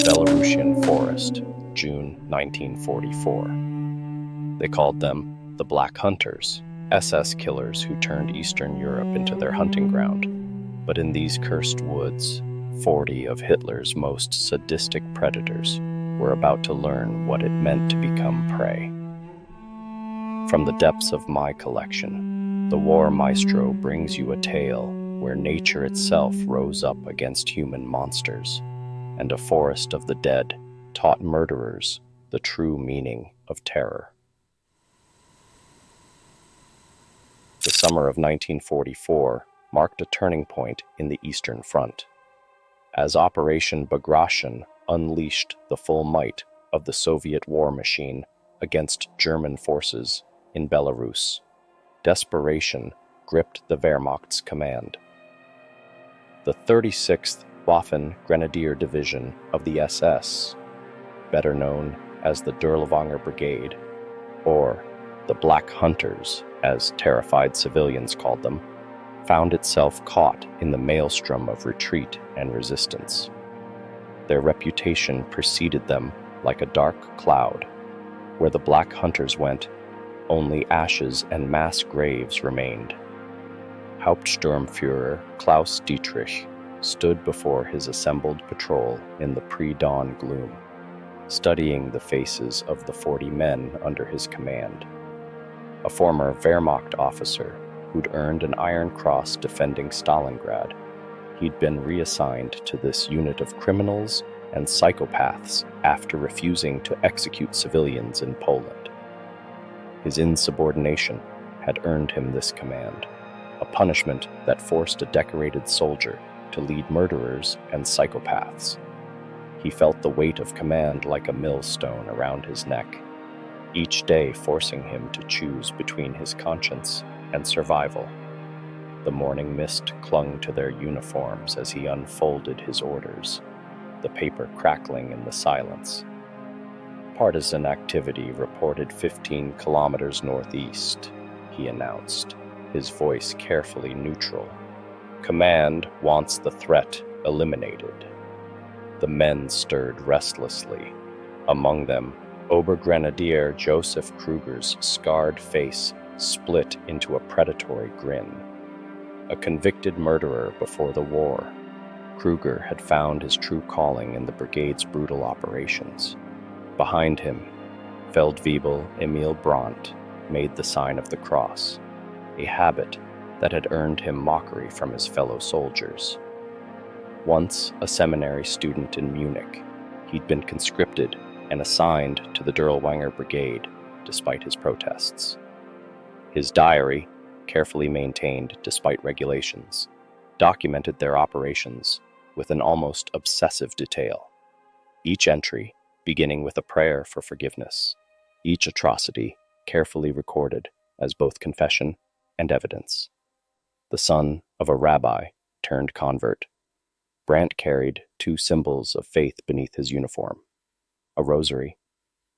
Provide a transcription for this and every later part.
Belarusian forest, June 1944. They called them the Black Hunters, SS killers who turned Eastern Europe into their hunting ground. But in these cursed woods, 40 of Hitler's most sadistic predators were about to learn what it meant to become prey. From the depths of my collection, the War Maestro brings you a tale where nature itself rose up against human monsters, and a forest of the dead taught murderers the true meaning of terror. The summer of 1944 marked a turning point in the Eastern Front, as Operation Bagration unleashed the full might of the Soviet war machine against German forces in Belarus. Desperation gripped the Wehrmacht's command. The 36th Waffen Grenadier Division of the SS, better known as the Dirlewanger Brigade, or the Black Hunters, as terrified civilians called them, found itself caught in the maelstrom of retreat and resistance. Their reputation preceded them like a dark cloud. Where the Black Hunters went, only ashes and mass graves remained. Hauptsturmführer Klaus Dietrich stood before his assembled patrol in the pre-dawn gloom, studying the faces of the 40 men under his command. A former Wehrmacht officer who'd earned an Iron Cross defending Stalingrad, he'd been reassigned to this unit of criminals and psychopaths after refusing to execute civilians in Poland. His insubordination had earned him this command, a punishment that forced a decorated soldier to lead murderers and psychopaths. He felt the weight of command like a millstone around his neck, each day forcing him to choose between his conscience and survival. The morning mist clung to their uniforms as he unfolded his orders, the paper crackling in the silence. Partisan activity reported 15 kilometers northeast, he announced, his voice carefully neutral. Command wants the threat eliminated. The men stirred restlessly. Among them, Obergrenadier Joseph Kruger's scarred face split into a predatory grin. A convicted murderer before the war, Kruger had found his true calling in the brigade's brutal operations. Behind him, Feldwebel Emil Brandt made the sign of the cross, a habit that had earned him mockery from his fellow soldiers. Once a seminary student in Munich, he'd been conscripted and assigned to the Dirlewanger Brigade despite his protests. His diary, carefully maintained despite regulations, documented their operations with an almost obsessive detail. Each entry beginning with a prayer for forgiveness, each atrocity carefully recorded as both confession and evidence. The son of a rabbi turned convert, Brandt carried two symbols of faith beneath his uniform, a rosary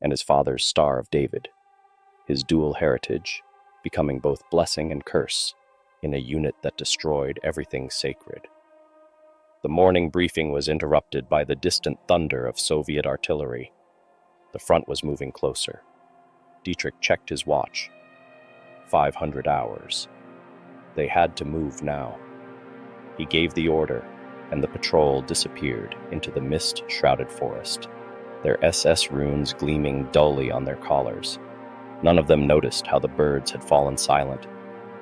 and his father's Star of David, his dual heritage becoming both blessing and curse in a unit that destroyed everything sacred. The morning briefing was interrupted by the distant thunder of Soviet artillery. The front was moving closer. Dietrich checked his watch. 500 hours. They had to move now. He gave the order, and the patrol disappeared into the mist-shrouded forest, their SS runes gleaming dully on their collars. None of them noticed how the birds had fallen silent,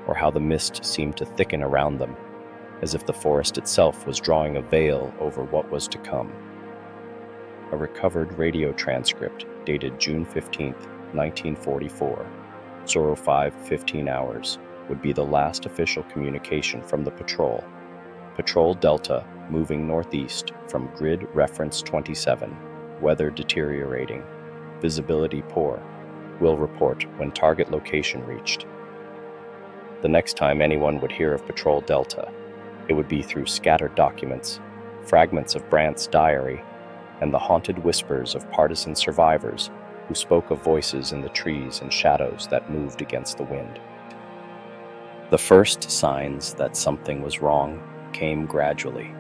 or how the mist seemed to thicken around them, as if the forest itself was drawing a veil over what was to come. A recovered radio transcript dated June 15, 1944, 05:15 hours, would be the last official communication from the patrol. Patrol Delta moving northeast from grid reference 27, weather deteriorating, visibility poor, will report when target location reached. The next time anyone would hear of Patrol Delta, it would be through scattered documents, fragments of Brandt's diary, and the haunted whispers of partisan survivors who spoke of voices in the trees and shadows that moved against the wind. The first signs that something was wrong came gradually.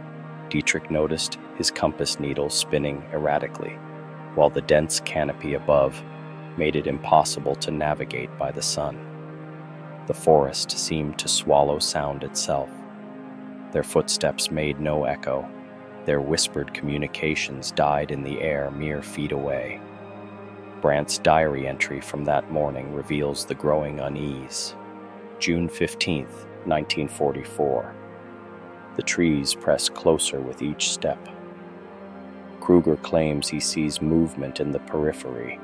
Dietrich noticed his compass needle spinning erratically, while the dense canopy above made it impossible to navigate by the sun. The forest seemed to swallow sound itself. Their footsteps made no echo. Their whispered communications died in the air mere feet away. Brandt's diary entry from that morning reveals the growing unease. June 15th, 1944. The trees press closer with each step. Kruger claims he sees movement in the periphery,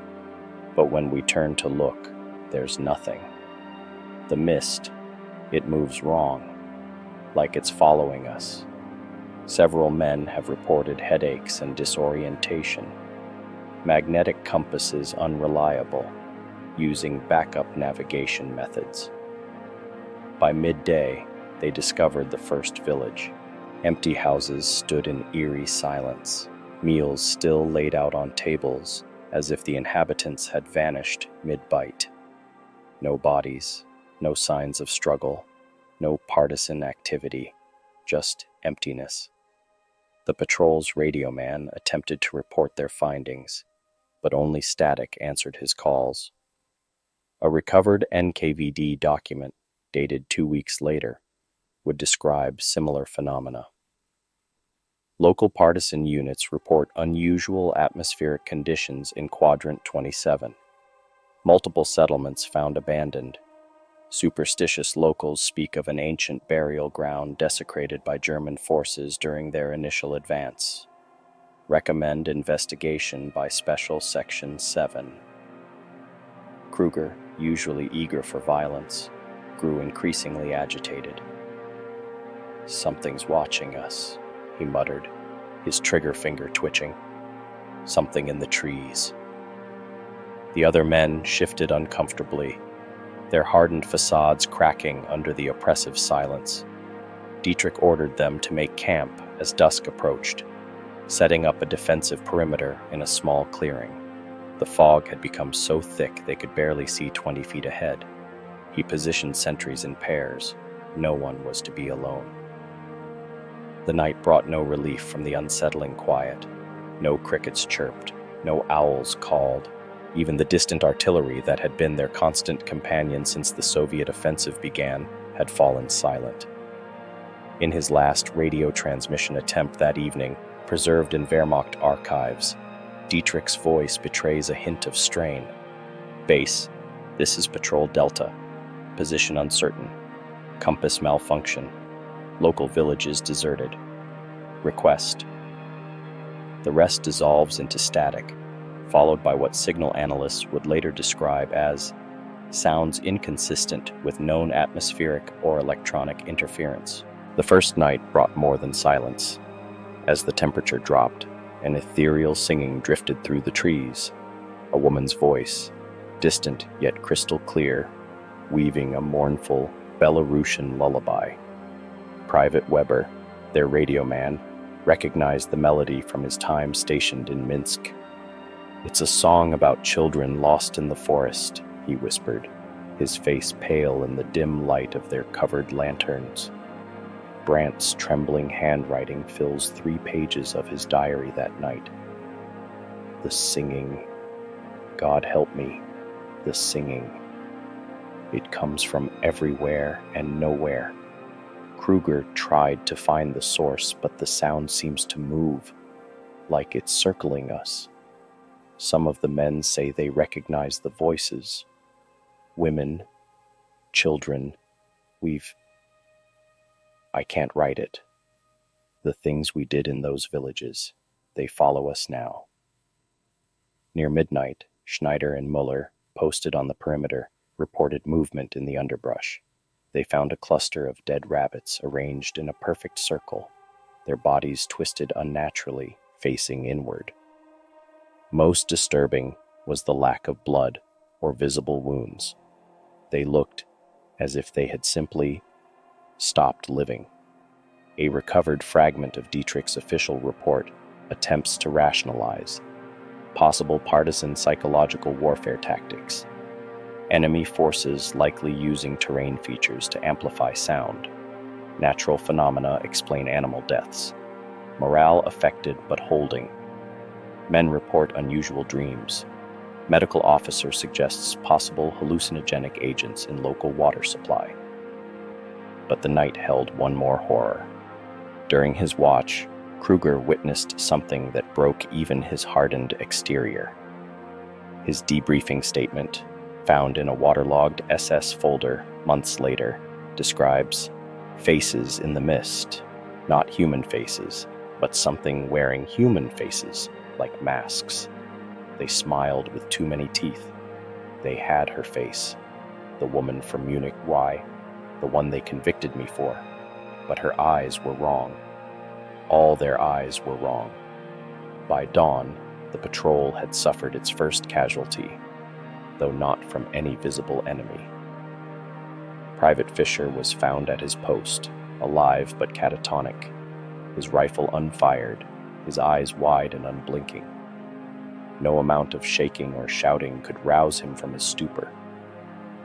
but when we turn to look, there's nothing. The mist, it moves wrong, like it's following us. Several men have reported headaches and disorientation. Magnetic compasses unreliable, using backup navigation methods. By midday, they discovered the first village. Empty houses stood in eerie silence, meals still laid out on tables, as if the inhabitants had vanished mid-bite. No bodies, no signs of struggle, no partisan activity, just emptiness. The patrol's radio man attempted to report their findings, but only static answered his calls. A recovered NKVD document, dated 2 weeks later, would describe similar phenomena. Local partisan units report unusual atmospheric conditions in Quadrant 27. Multiple settlements found abandoned. Superstitious locals speak of an ancient burial ground desecrated by German forces during their initial advance. Recommend investigation by Special Section 7. Kruger, usually eager for violence, grew increasingly agitated. "Something's watching us," he muttered, his trigger finger twitching. "Something in the trees." The other men shifted uncomfortably, their hardened facades cracking under the oppressive silence. Dietrich ordered them to make camp as dusk approached, setting up a defensive perimeter in a small clearing. The fog had become so thick they could barely see 20 feet ahead. He positioned sentries in pairs. No one was to be alone. The night brought no relief from the unsettling quiet. No crickets chirped, no owls called. Even the distant artillery that had been their constant companion since the Soviet offensive began had fallen silent. In his last radio transmission attempt that evening, preserved in Wehrmacht archives, Dietrich's voice betrays a hint of strain. "Base, this is Patrol Delta. Position uncertain. Compass malfunction. Local villages deserted. Request." The rest dissolves into static, followed by what signal analysts would later describe as sounds inconsistent with known atmospheric or electronic interference. The first night brought more than silence. As the temperature dropped, an ethereal singing drifted through the trees. A woman's voice, distant yet crystal clear, weaving a mournful Belarusian lullaby. Private Weber, their radio man, recognized the melody from his time stationed in Minsk. "It's a song about children lost in the forest," he whispered, his face pale in the dim light of their covered lanterns. Brandt's trembling handwriting fills 3 pages of his diary that night. The singing. God help me, the singing. It comes from everywhere and nowhere. Kruger tried to find the source, but the sound seems to move, like it's circling us. Some of the men say they recognize the voices. Women, children, I can't write it. The things we did in those villages, they follow us now. Near midnight, Schneider and Muller, posted on the perimeter, reported movement in the underbrush. They found a cluster of dead rabbits arranged in a perfect circle, their bodies twisted unnaturally, facing inward. Most disturbing was the lack of blood or visible wounds. They looked as if they had simply stopped living. A recovered fragment of Dietrich's official report attempts to rationalize possible partisan psychological warfare tactics. Enemy forces likely using terrain features to amplify sound. Natural phenomena explain animal deaths. Morale affected but holding. Men report unusual dreams. Medical officer suggests possible hallucinogenic agents in local water supply. But the night held one more horror. During his watch, Kruger witnessed something that broke even his hardened exterior. His debriefing statement, found in a waterlogged SS folder months later, describes faces in the mist, not human faces, but something wearing human faces, like masks. They smiled with too many teeth. They had her face, the woman from Munich Y, the one they convicted me for, but her eyes were wrong. All their eyes were wrong. By dawn, the patrol had suffered its first casualty, though not from any visible enemy. Private Fisher was found at his post, alive but catatonic, his rifle unfired, his eyes wide and unblinking. No amount of shaking or shouting could rouse him from his stupor.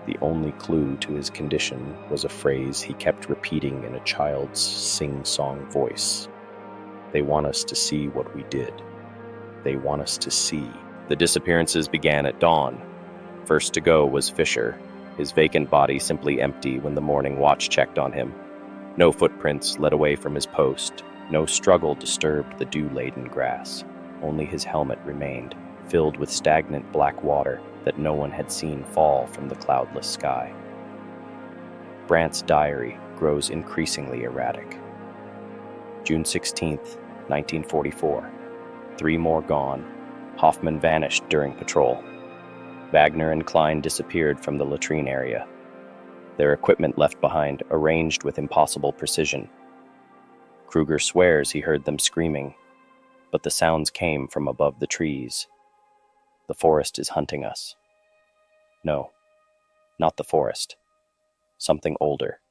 The only clue to his condition was a phrase he kept repeating in a child's sing-song voice. They want us to see what we did. They want us to see. The disappearances began at dawn. First to go was Fisher, his vacant body simply empty when the morning watch checked on him. No footprints led away from his post. No struggle disturbed the dew-laden grass. Only his helmet remained, filled with stagnant black water that no one had seen fall from the cloudless sky. Brandt's diary grows increasingly erratic. June 16th, 1944. 3 more gone. Hoffman vanished during patrol. Wagner and Klein disappeared from the latrine area. Their equipment left behind, arranged with impossible precision. Kruger swears he heard them screaming, but the sounds came from above the trees. The forest is hunting us. No, not the forest. Something older.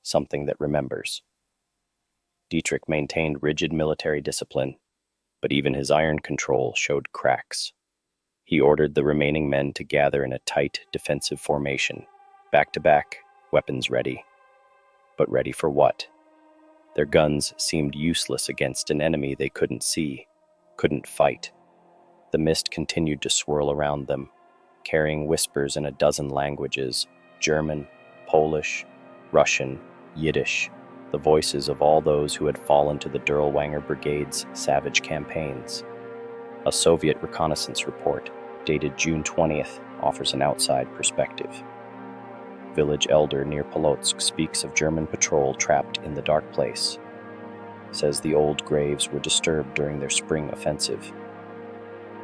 Something that remembers. Dietrich maintained rigid military discipline, but even his iron control showed cracks. He ordered the remaining men to gather in a tight defensive formation, back to back, weapons ready. But ready for what? Their guns seemed useless against an enemy they couldn't see, couldn't fight. The mist continued to swirl around them, carrying whispers in a dozen languages: German, Polish, Russian, Yiddish, the voices of all those who had fallen to the Dirlewanger Brigade's savage campaigns. A Soviet reconnaissance report, dated June 20th, offers an outside perspective. Village elder near Polotsk speaks of German patrol trapped in the dark place. Says the old graves were disturbed during their spring offensive.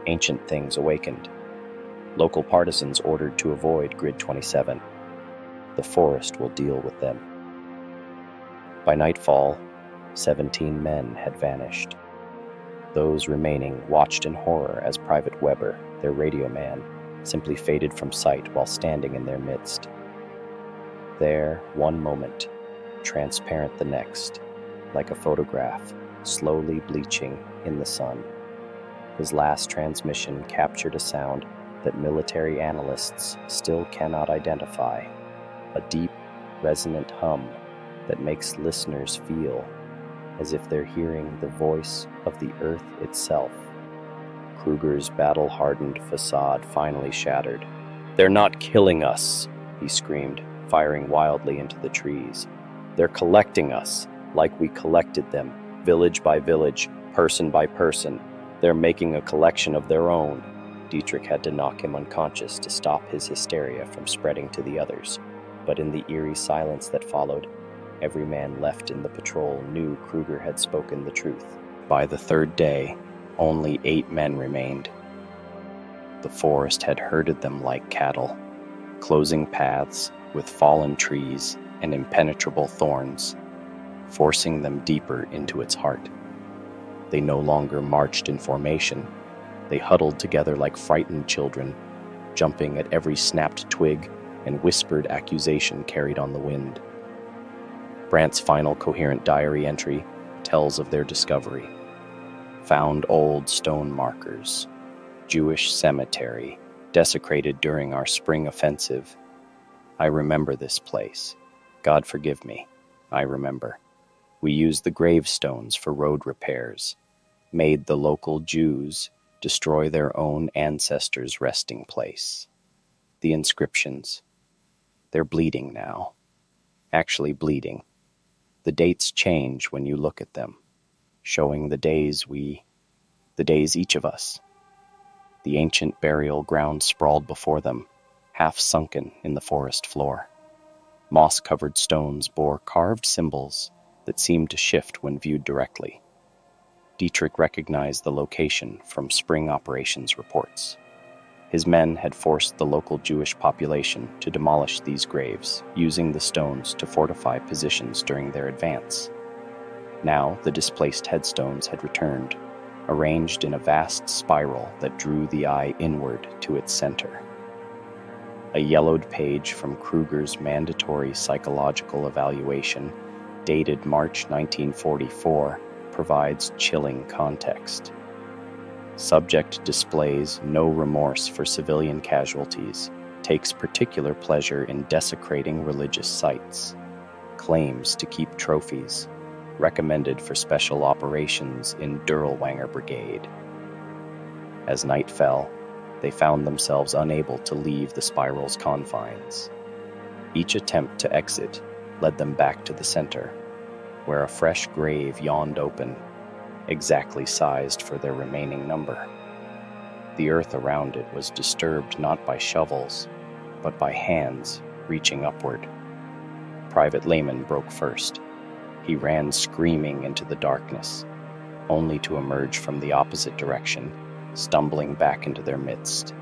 Ancient things awakened. Local partisans ordered to avoid Grid 27. The forest will deal with them. By nightfall, 17 men had vanished. Those remaining watched in horror as Private Weber, their radio man, simply faded from sight while standing in their midst. There, one moment, transparent the next, like a photograph, slowly bleaching in the sun. His last transmission captured a sound that military analysts still cannot identify, a deep, resonant hum that makes listeners feel as if they're hearing the voice of the earth itself. Kruger's battle-hardened facade finally shattered. "They're not killing us," he screamed, firing wildly into the trees. "They're collecting us, like we collected them, village by village, person by person. They're making a collection of their own." Dietrich had to knock him unconscious to stop his hysteria from spreading to the others. But in the eerie silence that followed, every man left in the patrol knew Kruger had spoken the truth. By the third day, only 8 men remained. The forest had herded them like cattle, closing paths with fallen trees and impenetrable thorns, forcing them deeper into its heart. They no longer marched in formation. They huddled together like frightened children, jumping at every snapped twig and whispered accusation carried on the wind. Brandt's final coherent diary entry tells of their discovery. Found old stone markers. Jewish cemetery, desecrated during our spring offensive. I remember this place. God forgive me. I remember. We used the gravestones for road repairs, made the local Jews destroy their own ancestors' resting place. The inscriptions, they're bleeding now. Actually bleeding. The dates change when you look at them, showing the days each of us. The ancient burial ground sprawled before them, half sunken in the forest floor. Moss-covered stones bore carved symbols that seemed to shift when viewed directly. Dietrich recognized the location from spring operations reports. His men had forced the local Jewish population to demolish these graves, using the stones to fortify positions during their advance. Now the displaced headstones had returned, arranged in a vast spiral that drew the eye inward to its center. A yellowed page from Kruger's mandatory psychological evaluation, dated March 1944, provides chilling context. Subject displays no remorse for civilian casualties, takes particular pleasure in desecrating religious sites, claims to keep trophies, recommended for special operations in Dirlewanger Brigade. As night fell, they found themselves unable to leave the spiral's confines. Each attempt to exit led them back to the center, where a fresh grave yawned open, exactly sized for their remaining number. The earth around it was disturbed not by shovels, but by hands reaching upward. Private Lehman broke first. He ran screaming into the darkness, only to emerge from the opposite direction, stumbling back into their midst.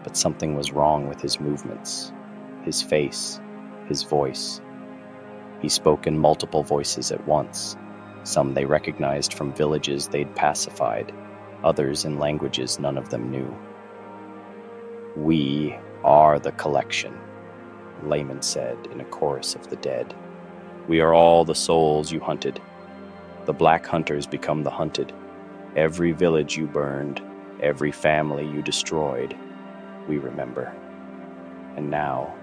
But something was wrong with his movements, his face, his voice. He spoke in multiple voices at once. Some they recognized from villages they'd pacified, others in languages none of them knew. "We are the collection," Lehman said in a chorus of the dead. "We are all the souls you hunted. The black hunters become the hunted. Every village you burned, every family you destroyed, we remember. And now,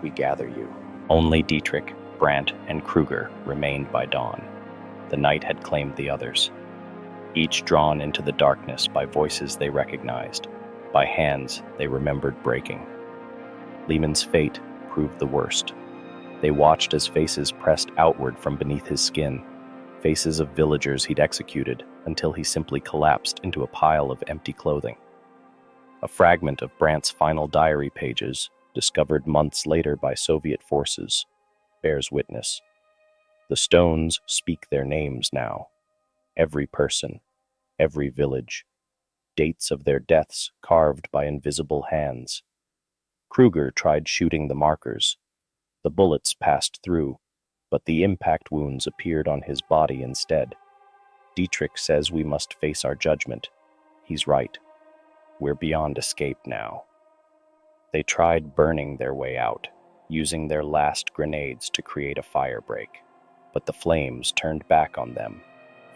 we gather you." Only Dietrich, Brandt, and Kruger remained by dawn. The night had claimed the others, each drawn into the darkness by voices they recognized, by hands they remembered breaking. Lehman's fate proved the worst. They watched as faces pressed outward from beneath his skin, faces of villagers he'd executed until he simply collapsed into a pile of empty clothing. A fragment of Brandt's final diary pages, discovered months later by Soviet forces, bears witness. The stones speak their names now. Every person, every village. Dates of their deaths carved by invisible hands. Kruger tried shooting the markers. The bullets passed through, but the impact wounds appeared on his body instead. Dietrich says we must face our judgment. He's right. We're beyond escape now. They tried burning their way out, using their last grenades to create a firebreak. But the flames turned back on them,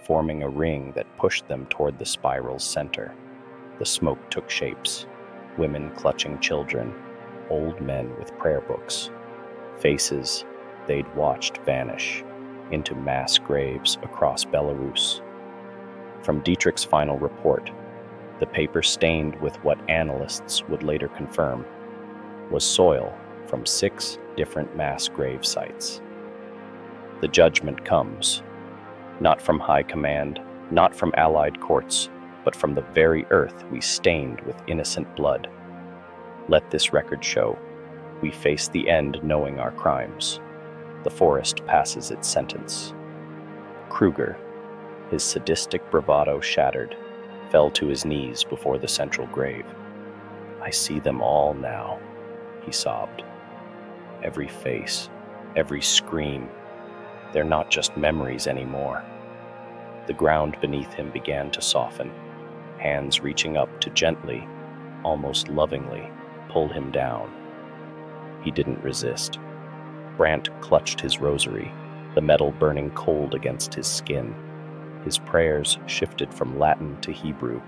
forming a ring that pushed them toward the spiral's center. The smoke took shapes, women clutching children, old men with prayer books, faces they'd watched vanish into mass graves across Belarus. From Dietrich's final report, the paper stained with what analysts would later confirm was soil from 6 different mass grave sites. The judgment comes, not from high command, not from allied courts, but from the very earth we stained with innocent blood. Let this record show, we face the end knowing our crimes. The forest passes its sentence. Kruger, his sadistic bravado shattered, fell to his knees before the central grave. "I see them all now," he sobbed. "Every face, every scream. They're not just memories anymore." The ground beneath him began to soften, hands reaching up to gently, almost lovingly, pull him down. He didn't resist. Brandt clutched his rosary, the metal burning cold against his skin. His prayers shifted from Latin to Hebrew,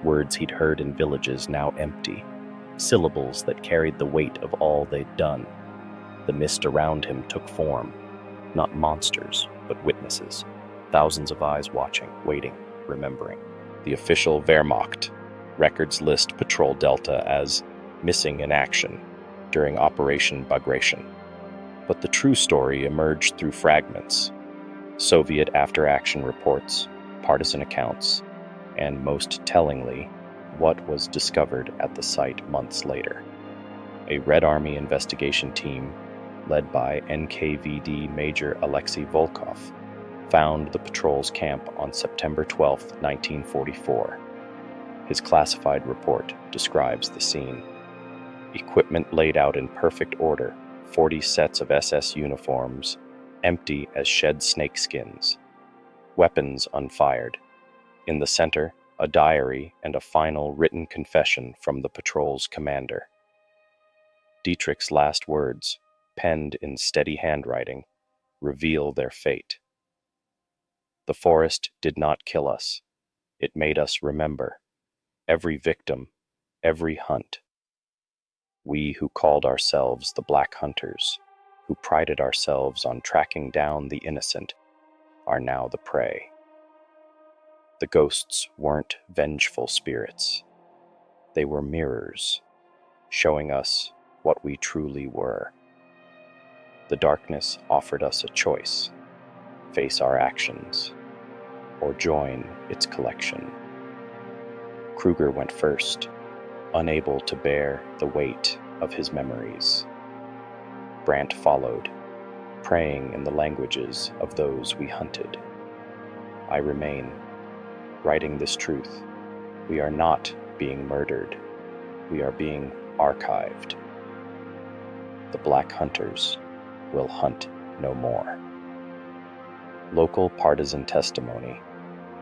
words he'd heard in villages now empty, syllables that carried the weight of all they'd done. The mist around him took form, not monsters, but witnesses. Thousands of eyes watching, waiting, remembering. The official Wehrmacht records list Patrol Delta as missing in action during Operation Bagration. But the true story emerged through fragments, Soviet after-action reports, partisan accounts, and most tellingly, what was discovered at the site months later. A Red Army investigation team, led by NKVD Major Alexei Volkov, found the patrol's camp on September 12, 1944. His classified report describes the scene. Equipment laid out in perfect order, 40 sets of SS uniforms, empty as shed snakeskins. Weapons unfired. In the center, a diary and a final written confession from the patrol's commander. Dietrich's last words, penned in steady handwriting, reveal their fate. The forest did not kill us. It made us remember. Every victim, every hunt. We who called ourselves the Black Hunters, who prided ourselves on tracking down the innocent, are now the prey. The ghosts weren't vengeful spirits. They were mirrors, showing us what we truly were. The darkness offered us a choice: face our actions, or join its collection. Kruger went first, unable to bear the weight of his memories. Brandt followed, praying in the languages of those we hunted. I remain, writing this truth. We are not being murdered. We are being archived. The Black Hunters will hunt no more. Local partisan testimony,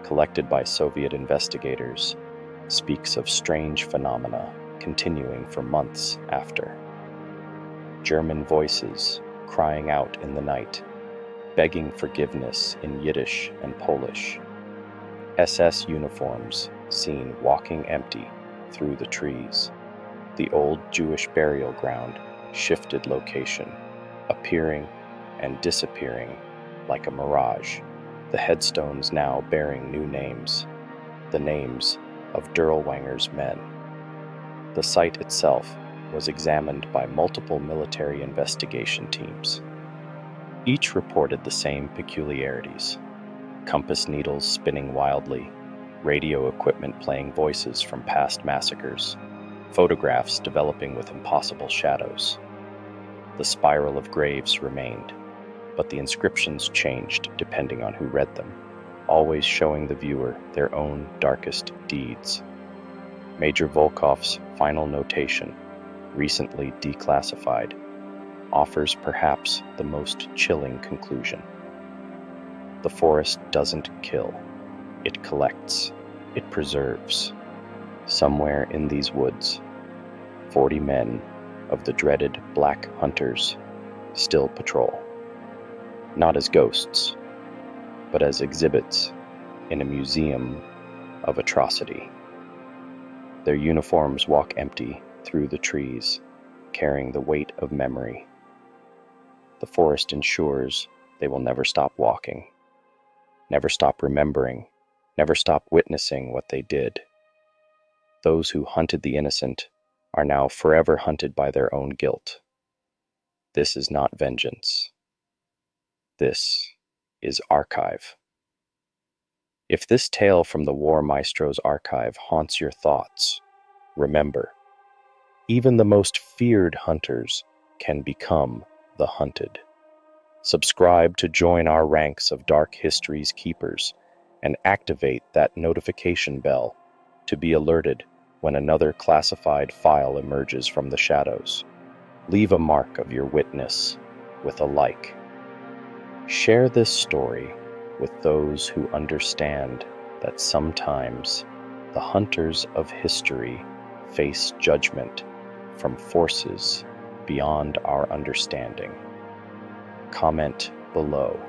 collected by Soviet investigators, speaks of strange phenomena continuing for months after. German voices crying out in the night, begging forgiveness in Yiddish and Polish. SS uniforms seen walking empty through the trees. The old Jewish burial ground shifted location, appearing and disappearing like a mirage. The headstones now bearing new names, the names of Dirlewanger's men. The site itself was examined by multiple military investigation teams. Each reported the same peculiarities: compass needles spinning wildly, radio equipment playing voices from past massacres, photographs developing with impossible shadows. The spiral of graves remained, but the inscriptions changed depending on who read them, always showing the viewer their own darkest deeds. Major Volkov's final notation, recently declassified, offers perhaps the most chilling conclusion. The forest doesn't kill. It collects. It preserves. Somewhere in these woods, 40 men of the dreaded Black Hunters still patrol. Not as ghosts, but as exhibits in a museum of atrocity. Their uniforms walk empty through the trees, carrying the weight of memory. The forest ensures they will never stop walking, never stop remembering, never stop witnessing what they did. Those who hunted the innocent are now forever hunted by their own guilt. This is not vengeance. This is archive. If this tale from the War Maestro's archive haunts your thoughts, remember, even the most feared hunters can become the hunted. Subscribe to join our ranks of Dark History's keepers and activate that notification bell to be alerted when another classified file emerges from the shadows. Leave a mark of your witness with a like. Share this story with those who understand that sometimes the hunters of history face judgment from forces beyond our understanding. Comment below.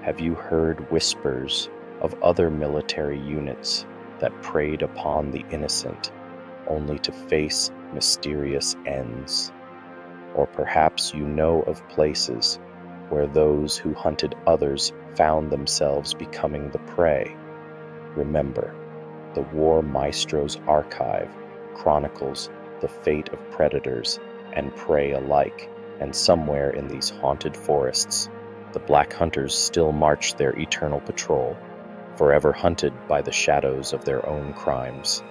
Have you heard whispers of other military units that preyed upon the innocent only to face mysterious ends? Or perhaps you know of places where those who hunted others found themselves becoming the prey. Remember, the War Maestro's archive chronicles the fate of predators and prey alike, and somewhere in these haunted forests, the Black Hunters still march their eternal patrol, forever hunted by the shadows of their own crimes.